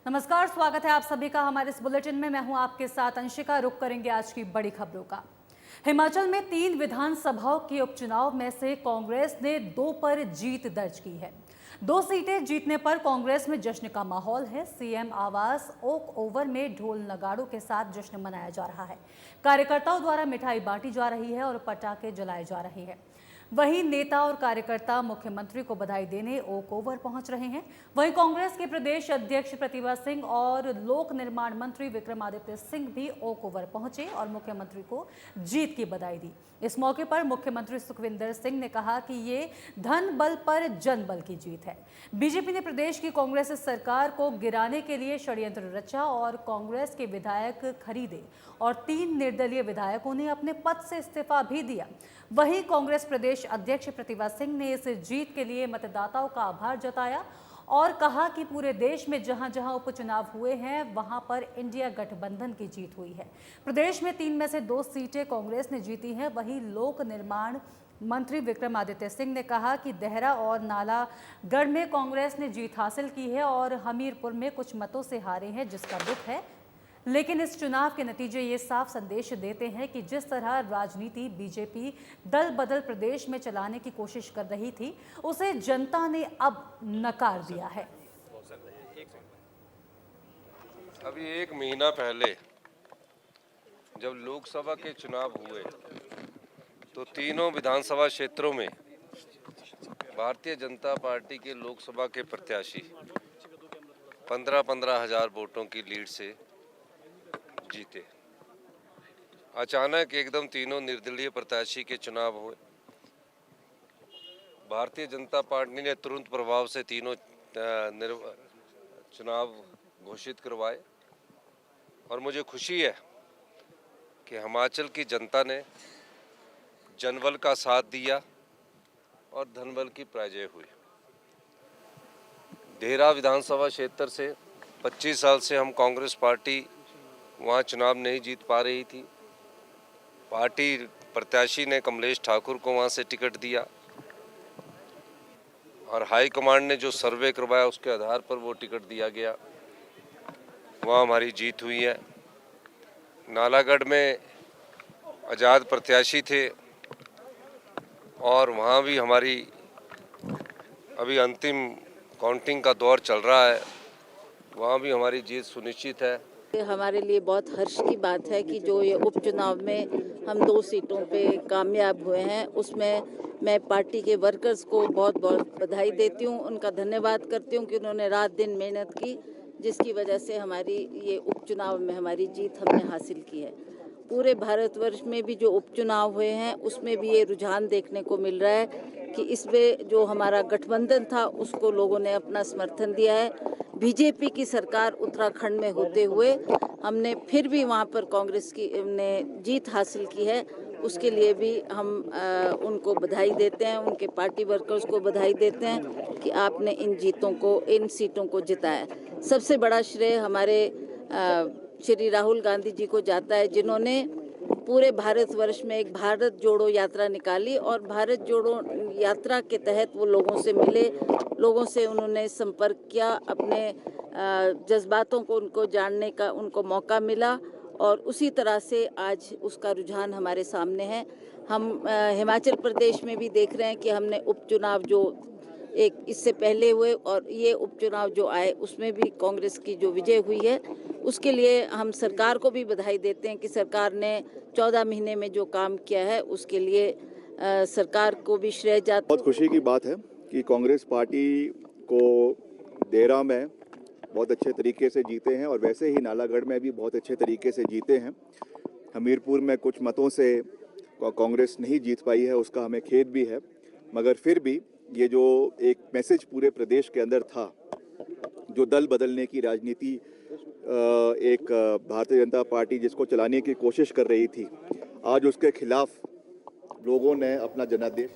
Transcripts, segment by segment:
नमस्कार, स्वागत है आप सभी का हमारे इस बुलेटिन में। मैं हूं आपके साथ अंशिका। रुक करेंगे आज की बड़ी खबरों का। हिमाचल में 3 विधानसभाओं के उपचुनाव में से कांग्रेस ने 2 पर जीत दर्ज की है। 2 सीटें जीतने पर कांग्रेस में जश्न का माहौल है। सीएम आवास ओक ओवर में ढोल नगाड़ों के साथ जश्न मनाया जा रहा है। कार्यकर्ताओं द्वारा मिठाई बांटी जा रही है और पटाखे जलाए जा रहे हैं। वहीं नेता और कार्यकर्ता मुख्यमंत्री को बधाई देने ओक ओवर पहुंच रहे हैं। वहीं कांग्रेस के प्रदेश अध्यक्ष प्रतिभा सिंह और लोक निर्माण मंत्री विक्रमादित्य सिंह भी ओक ओवर पहुंचे और मुख्यमंत्री को जीत की बधाई दी। इस मौके पर मुख्यमंत्री सुखविंदर सिंह ने कहा कि ये धन बल पर जन बल की जीत है। बीजेपी ने प्रदेश की कांग्रेस सरकार को गिराने के लिए षड्यंत्र रचा और कांग्रेस के विधायक खरीदे और 3 निर्दलीय विधायकों ने अपने पद से इस्तीफा भी दिया। वहीं कांग्रेस प्रदेश अध्यक्ष प्रतिभा सिंह ने इस जीत के लिए मतदाताओं का आभार जताया और कहा कि पूरे देश में जहां जहां उपचुनाव हुए हैं वहां पर इंडिया गठबंधन की जीत हुई है। प्रदेश में 3 में से 2 सीटें कांग्रेस ने जीती हैं। वहीं लोक निर्माण मंत्री विक्रमादित्य सिंह ने कहा कि देहरा और नालागढ़ में कांग्रेस ने जीत हासिल की है और हमीरपुर में कुछ मतों से हारे हैं, जिसका दुख है। लेकिन इस चुनाव के नतीजे ये साफ संदेश देते हैं कि जिस तरह राजनीति बीजेपी दल बदल प्रदेश में चलाने की कोशिश कर रही थी, उसे जनता ने अब नकार दिया है। अभी 1 महीना पहले जब लोकसभा के चुनाव हुए तो तीनों विधानसभा क्षेत्रों में भारतीय जनता पार्टी के लोकसभा के प्रत्याशी 15-15 हजार वोटों की लीड से जीते। अचानक एकदम तीनों निर्दलीय प्रत्याशी के चुनाव हुए। भारतीय जनता पार्टी ने तुरंत प्रभाव से तीनों चुनाव घोषित करवाए और मुझे खुशी है कि हिमाचल की जनता ने जनबल का साथ दिया और धनबल की पराजय हुई। देहरा विधानसभा क्षेत्र से 25 साल से हम कांग्रेस पार्टी वहाँ चुनाव नहीं जीत पा रही थी। पार्टी प्रत्याशी ने कमलेश ठाकुर को वहाँ से टिकट दिया और हाई कमांड ने जो सर्वे करवाया उसके आधार पर वो टिकट दिया गया। वहाँ हमारी जीत हुई है। नालागढ़ में आज़ाद प्रत्याशी थे और वहाँ भी हमारी अभी अंतिम काउंटिंग का दौर चल रहा है, वहाँ भी हमारी जीत सुनिश्चित है। हमारे लिए बहुत हर्ष की बात है कि जो ये उपचुनाव में हम 2 सीटों पे कामयाब हुए हैं, उसमें मैं पार्टी के वर्कर्स को बहुत बहुत बधाई देती हूँ, उनका धन्यवाद करती हूँ कि उन्होंने रात दिन मेहनत की, जिसकी वजह से हमारी ये उपचुनाव में हमारी जीत हमने हासिल की है। पूरे भारतवर्ष में भी जो उपचुनाव हुए हैं उसमें भी ये रुझान देखने को मिल रहा है कि इसमें जो हमारा गठबंधन था उसको लोगों ने अपना समर्थन दिया है। बीजेपी की सरकार उत्तराखंड में होते हुए हमने फिर भी वहाँ पर कांग्रेस की ने जीत हासिल की है, उसके लिए भी हम उनको बधाई देते हैं, उनके पार्टी वर्कर्स को बधाई देते हैं कि आपने इन सीटों को जिताया। सबसे बड़ा श्रेय हमारे श्री राहुल गांधी जी को जाता है, जिन्होंने पूरे भारतवर्ष में एक भारत जोड़ो यात्रा निकाली और भारत जोड़ो यात्रा के तहत वो लोगों से मिले, लोगों से उन्होंने संपर्क किया, अपने जज्बातों को उनको जानने का उनको मौका मिला और उसी तरह से आज उसका रुझान हमारे सामने है। हम हिमाचल प्रदेश में भी देख रहे हैं कि हमने उपचुनाव जो एक इससे पहले हुए और ये उपचुनाव जो आए उसमें भी कांग्रेस की जो विजय हुई है, उसके लिए हम सरकार को भी बधाई देते हैं कि सरकार ने 14 महीने में जो काम किया है उसके लिए सरकार को भी श्रेय जाता। बहुत खुशी की बात है कि कांग्रेस पार्टी को देहरा में बहुत अच्छे तरीके से जीते हैं और वैसे ही नालागढ़ में भी बहुत अच्छे तरीके से जीते हैं। हमीरपुर में कुछ मतों से कांग्रेस नहीं जीत पाई है, उसका हमें खेद भी है, मगर फिर भी ये जो एक मैसेज पूरे प्रदेश के अंदर था, जो दल बदलने की राजनीति एक भारतीय जनता पार्टी जिसको चलाने की कोशिश कर रही थी, आज उसके खिलाफ लोगों ने अपना जनादेश।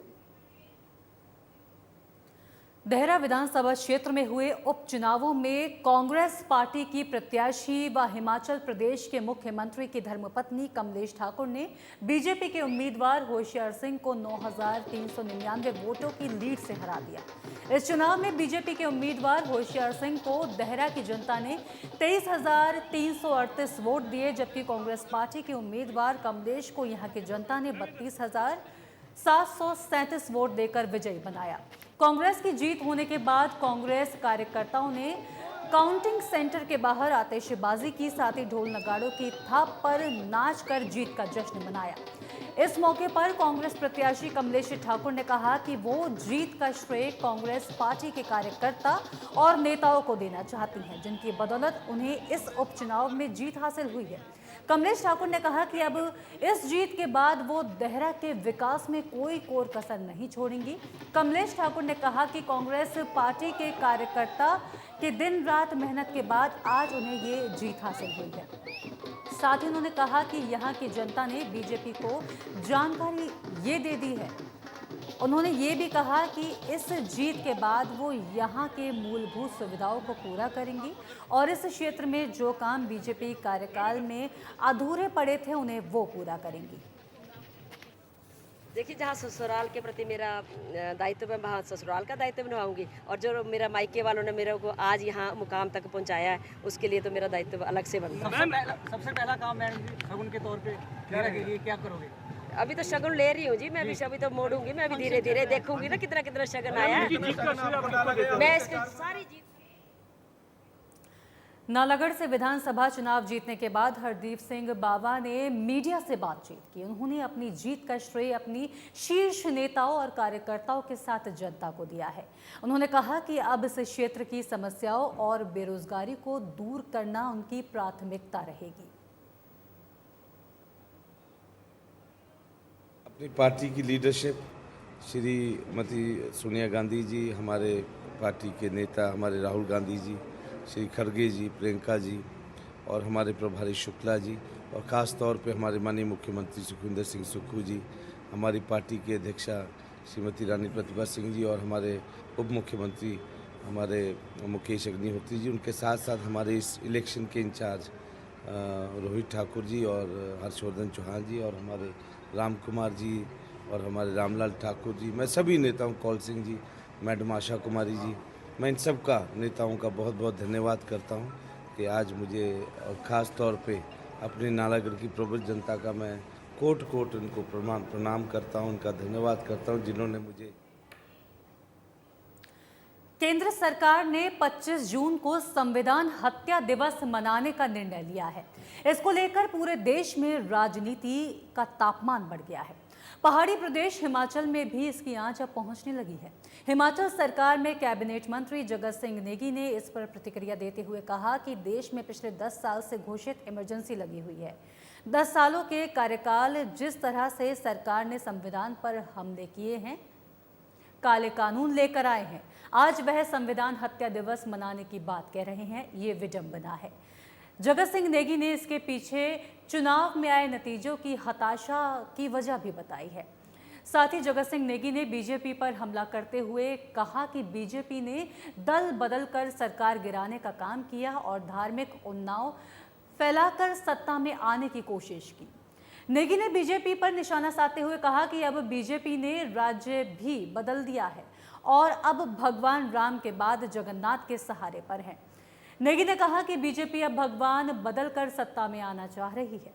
देहरा विधानसभा क्षेत्र में हुए उपचुनावों में कांग्रेस पार्टी की प्रत्याशी व हिमाचल प्रदेश के मुख्यमंत्री की धर्मपत्नी कमलेश ठाकुर ने बीजेपी के उम्मीदवार होशियार सिंह को 9,399 वोटों की लीड से हरा दिया। इस चुनाव में बीजेपी के उम्मीदवार होशियार सिंह को देहरा की जनता ने 23,338 वोट दिए, जबकि कांग्रेस पार्टी के उम्मीदवार कमलेश को यहां की जनता ने 32,737 वोट देकर विजयी बनाया। कांग्रेस की जीत होने के बाद कांग्रेस कार्यकर्ताओं ने काउंटिंग सेंटर के बाहर आतिशबाजी की, साथ ही ढोल नगाड़ों की थाप पर नाच कर जीत का जश्न मनाया। इस मौके पर कांग्रेस प्रत्याशी कमलेश ठाकुर ने कहा कि वो जीत का श्रेय कांग्रेस पार्टी के कार्यकर्ता और नेताओं को देना चाहती हैं, जिनकी बदौलत उन्हें इस उपचुनाव में जीत हासिल हुई है। कमलेश ठाकुर ने कहा कि अब इस जीत के बाद वो देहरा के विकास में कोई कोर कसर नहीं छोड़ेंगी। कमलेश ठाकुर ने कहा कि कांग्रेस पार्टी के कार्यकर्ता के दिन रात मेहनत के बाद आज उन्हें ये जीत हासिल हुई है। साथ ही उन्होंने कहा कि यहाँ की जनता ने बीजेपी को जानकारी ये दे दी है। उन्होंने ये भी कहा कि इस जीत के बाद वो यहाँ के मूलभूत सुविधाओं को पूरा करेंगी और इस क्षेत्र में जो काम बीजेपी कार्यकाल में अधूरे पड़े थे उन्हें वो पूरा करेंगी। देखिए, जहाँ ससुराल के प्रति मेरा दायित्व है वहाँ ससुराल का दायित्व निभाऊंगी, और जो मेरा मायके वालों ने मेरे को आज यहाँ मुकाम तक पहुँचाया है उसके लिए तो मेरा दायित्व अलग से बनता है। सबसे पहला काम मैडम जी शगुन के तौर पे क्या रखेगी, क्या करोगे? अभी तो शगुन ले रही हूँ जी, मैं भी अभी तो मोड़ूंगी, मैं भी धीरे धीरे देखूंगी ना कितना कितना शगन आया है। मैं इसकी सारी जीत नालागढ़ से विधानसभा चुनाव जीतने के बाद हरदीप सिंह बावा ने मीडिया से बातचीत की। उन्होंने अपनी जीत का श्रेय अपनी शीर्ष नेताओं और कार्यकर्ताओं के साथ जनता को दिया है। उन्होंने कहा कि अब इस क्षेत्र की समस्याओं और बेरोजगारी को दूर करना उनकी प्राथमिकता रहेगी। अपनी पार्टी की लीडरशिप श्रीमती सोनिया गांधी जी, हमारे पार्टी के नेता हमारे राहुल गांधी जी, श्री खड़गे जी, प्रियंका जी और हमारे प्रभारी शुक्ला जी, और ख़ास तौर पे हमारे माननीय मुख्यमंत्री सुखविंदर सिंह सुक्खू जी, हमारी पार्टी के अध्यक्षा श्रीमती रानी प्रतिभा सिंह जी और हमारे उप मुख्यमंत्री हमारे मुकेश अग्निहोत्री जी, उनके साथ साथ हमारे इस इलेक्शन के इंचार्ज रोहित ठाकुर जी और हर्षवर्धन चौहान जी और हमारे राम कुमार जी और हमारे रामलाल ठाकुर जी, मैं सभी नेताओं, कौल सिंह जी, मैडम आशा कुमारी जी, मैं इन सब का नेताओं का बहुत बहुत धन्यवाद करता हूं कि आज मुझे और ख़ास तौर पे अपने नालागढ़ की प्रबुद्ध जनता का मैं कोट कोट उनको प्रणाम करता हूं, उनका धन्यवाद करता हूं जिन्होंने मुझे। केंद्र सरकार ने 25 जून को संविधान हत्या दिवस मनाने का निर्णय लिया है। इसको लेकर पूरे देश में राजनीति का तापमान बढ़ गया है। पहाड़ी प्रदेश हिमाचल में भी इसकी आंच अब पहुंचने लगी है। हिमाचल सरकार में कैबिनेट मंत्री जगत सिंह नेगी ने इस पर प्रतिक्रिया देते हुए कहा कि देश में पिछले 10 साल से घोषित इमरजेंसी लगी हुई है। 10 सालों के कार्यकाल जिस तरह से सरकार ने संविधान पर हमले किए हैं, काले कानून लेकर आए हैं, आज वह संविधान हत्या दिवस मनाने की बात कह रहे हैं, ये विडंबना है। जगत सिंह नेगी ने इसके पीछे चुनाव में आए नतीजों की हताशा की वजह भी बताई है। साथ ही जगत सिंह नेगी ने बीजेपी पर हमला करते हुए कहा कि बीजेपी ने दल बदल कर सरकार गिराने का काम किया और धार्मिक उन्नाव फैलाकर सत्ता में आने की कोशिश की। नेगी ने बीजेपी पर निशाना साधते हुए कहा कि अब बीजेपी ने राज्य भी बदल दिया है और अब भगवान राम के बाद जगन्नाथ के सहारे पर है। नेगी ने कहा कि बीजेपी अब भगवान बदलकर सत्ता में आना चाह रही है।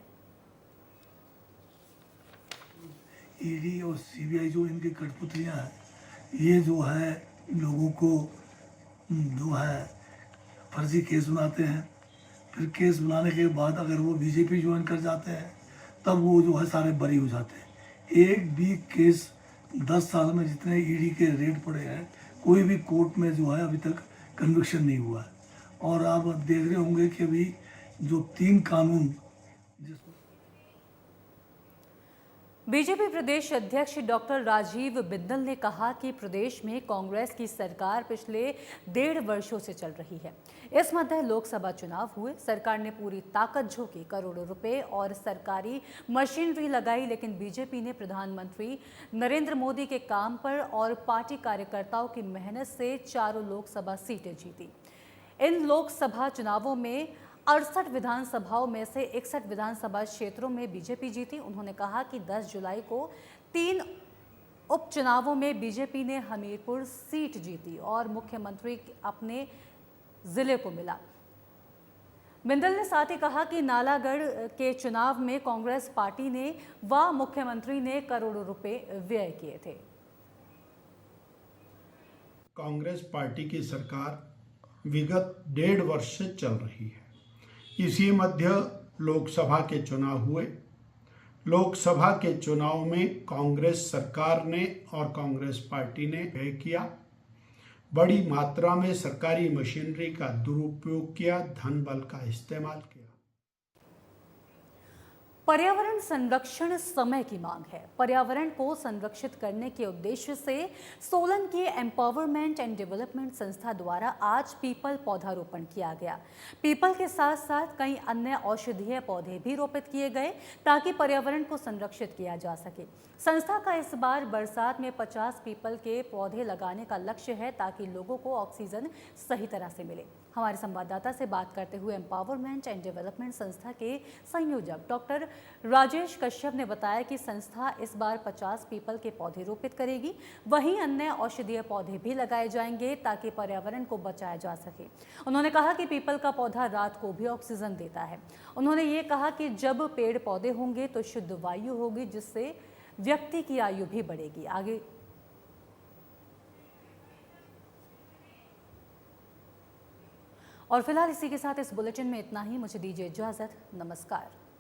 ईडी और सीबीआई जो इनकी कठपुतलियां हैं, ये जो है लोगों को जो है फर्जी केस बनाते हैं। फिर केस बनाने के बाद अगर वो बीजेपी ज्वाइन कर जाते हैं तब वो जो है सारे बरी हो जाते हैं। एक भी केस 10 साल में जितने ईडी के रेड पड़े हैं, कोई भी कोर्ट में जो है अभी तक कन्विक्शन नहीं हुआ है। और आप देख रहे होंगे कि अभी जो 3 कानून बीजेपी प्रदेश अध्यक्ष डॉक्टर राजीव बिंदल ने कहा कि प्रदेश में कांग्रेस की सरकार पिछले 1.5 वर्षों से चल रही है। इस मध्य लोकसभा चुनाव हुए, सरकार ने पूरी ताकत झोंकी, करोड़ों रुपए और सरकारी मशीनरी लगाई, लेकिन बीजेपी ने प्रधानमंत्री नरेंद्र मोदी के काम पर और पार्टी कार्यकर्ताओं की मेहनत से 4 लोकसभा सीटें जीती। इन लोकसभा चुनावों में 68 विधानसभाओं में से 61 विधानसभा क्षेत्रों में बीजेपी जीती। उन्होंने कहा कि 10 जुलाई को 3 उपचुनावों में बीजेपी ने हमीरपुर सीट जीती और मुख्यमंत्री अपने जिले को मिला। बिंदल ने साथ ही कहा कि नालागढ़ के चुनाव में कांग्रेस पार्टी ने व मुख्यमंत्री ने करोड़ों रुपए व्यय किए थे। कांग्रेस पार्टी की सरकार विगत 1.5 वर्ष से चल रही है। इसी मध्य लोकसभा के चुनाव हुए। लोकसभा के चुनाव में कांग्रेस सरकार ने और कांग्रेस पार्टी ने व्यय किया, बड़ी मात्रा में सरकारी मशीनरी का दुरुपयोग किया, धन बल का इस्तेमाल किया। पर्यावरण संरक्षण समय की मांग है। पर्यावरण को संरक्षित करने के उद्देश्य से सोलन की एम्पावरमेंट एंड डेवलपमेंट संस्था द्वारा आज पीपल पौधारोपण किया गया। पीपल के साथ साथ कई अन्य औषधीय पौधे भी रोपित किए गए ताकि पर्यावरण को संरक्षित किया जा सके। संस्था का इस बार बरसात में 50 पीपल के पौधे लगाने का लक्ष्य है ताकि लोगों को ऑक्सीजन सही तरह से मिले। हमारे संवाददाता से बात करते हुए एम्पावरमेंट एंड डेवलपमेंट संस्था के संयोजक डॉक्टर राजेश कश्यप ने बताया कि संस्था इस बार 50 पीपल के पौधे रोपित करेगी, वहीं अन्य औषधीय पौधे भी लगाए जाएंगे ताकि पर्यावरण को बचाया जा सके। उन्होंने कहा कि पीपल का पौधा रात को भी ऑक्सीजन देता है। उन्होंने ये कहा कि जब पेड़ पौधे होंगे तो शुद्ध वायु होगी, जिससे व्यक्ति की आयु भी बढ़ेगी। आगे और फिलहाल इसी के साथ इस बुलेटिन में इतना ही। मुझे दीजिए इजाजत। नमस्कार।